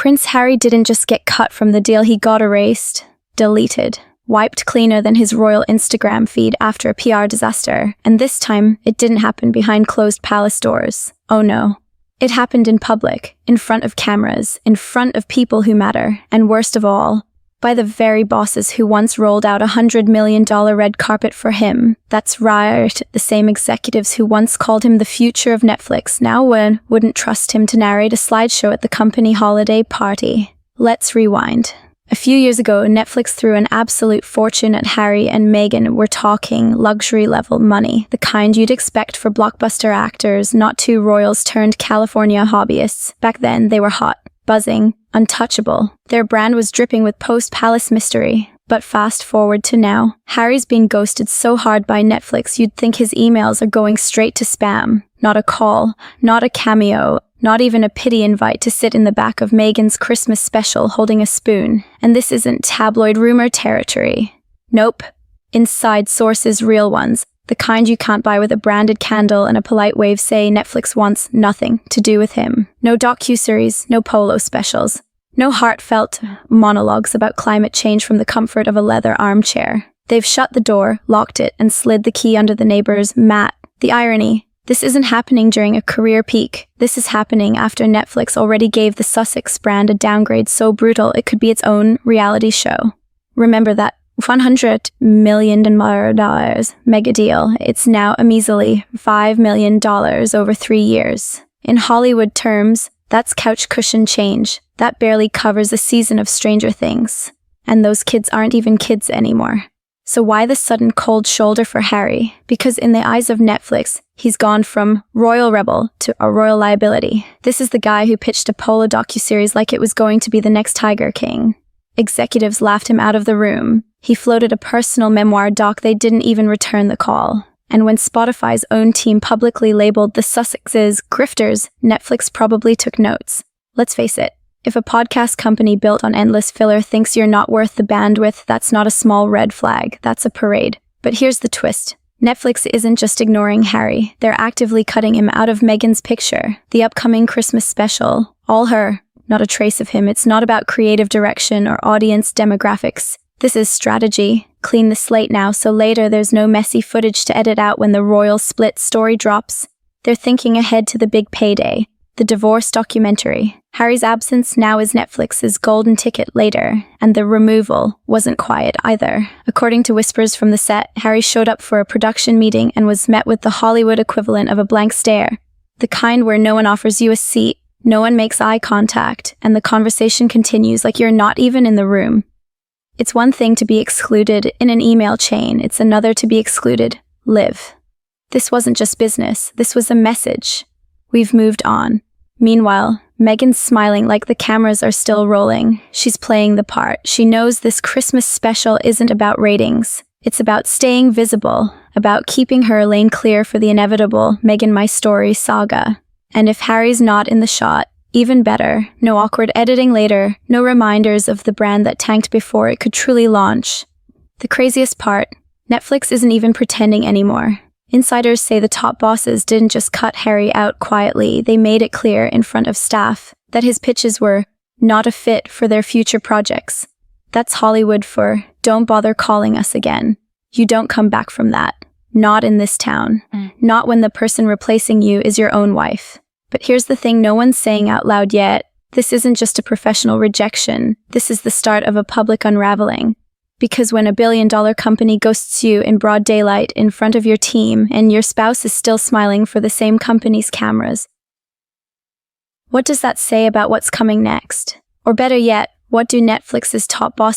Prince Harry didn't just get cut from the deal, he got erased, deleted, wiped cleaner than his royal Instagram feed after a PR disaster. And this time, it didn't happen behind closed palace doors. Oh no. It happened in public, in front of cameras, in front of people who matter, and worst of all, by the very bosses who once rolled out $100 million red carpet for him. That's right, the same executives who once called him the future of Netflix now wouldn't trust him to narrate a slideshow at the company holiday party. Let's rewind. A few years ago, Netflix threw an absolute fortune at Harry and Meghan. We're talking luxury-level money, the kind you'd expect for blockbuster actors, not two royals turned California hobbyists. Back then, they were hot, buzzing, untouchable. Their brand was dripping with post-palace mystery. But fast forward to now, Harry's being ghosted so hard by Netflix you'd think his emails are going straight to spam. Not a call, not a cameo, not even a pity invite to sit in the back of Meghan's Christmas special holding a spoon. And this isn't tabloid rumor territory. Nope. Inside sources, real ones. The kind you can't buy with a branded candle and a polite wave say Netflix wants nothing to do with him. No docuseries, no polo specials. No heartfelt monologues about climate change from the comfort of a leather armchair. They've shut the door, locked it, and slid the key under the neighbor's mat. The irony. This isn't happening during a career peak. This is happening after Netflix already gave the Sussex brand a downgrade so brutal it could be its own reality show. Remember that $100 million mega deal. It's now a measly $5 million over 3 years. In Hollywood terms, that's couch cushion change. That barely covers a season of Stranger Things. And those kids aren't even kids anymore. So why the sudden cold shoulder for Harry? Because in the eyes of Netflix, he's gone from royal rebel to a royal liability. This is the guy who pitched a polo docuseries like it was going to be the next Tiger King. Executives laughed him out of the room. He floated a personal memoir doc, they didn't even return the call. And when Spotify's own team publicly labeled the Sussexes grifters, Netflix probably took notes. Let's face it, if a podcast company built on endless filler thinks you're not worth the bandwidth, that's not a small red flag, that's a parade. But here's the twist. Netflix isn't just ignoring Harry, they're actively cutting him out of Meghan's picture. The upcoming Christmas special, all her, not a trace of him. It's not about creative direction or audience demographics. This is strategy. Clean the slate now so later there's no messy footage to edit out when the royal split story drops. They're thinking ahead to the big payday, the divorce documentary. Harry's absence now is Netflix's golden ticket later, and the removal wasn't quiet either. According to whispers from the set, Harry showed up for a production meeting and was met with the Hollywood equivalent of a blank stare. The kind where no one offers you a seat, no one makes eye contact, and the conversation continues like you're not even in the room. It's one thing to be excluded in an email chain, it's another to be excluded live. This wasn't just business, this was a message. We've moved on. Meanwhile, Meghan's smiling like the cameras are still rolling. She's playing the part. She knows this Christmas special isn't about ratings. It's about staying visible, about keeping her lane clear for the inevitable Meghan My Story saga. And if Harry's not in the shot, even better, no awkward editing later, no reminders of the brand that tanked before it could truly launch. The craziest part, Netflix isn't even pretending anymore. Insiders say the top bosses didn't just cut Harry out quietly, they made it clear in front of staff that his pitches were not a fit for their future projects. That's Hollywood for, don't bother calling us again. You don't come back from that. Not in this town. Not when the person replacing you is your own wife. But here's the thing no one's saying out loud yet. This isn't just a professional rejection. This is the start of a public unraveling. Because when a billion-dollar company ghosts you in broad daylight in front of your team and your spouse is still smiling for the same company's cameras, what does that say about what's coming next? Or better yet, what do Netflix's top bosses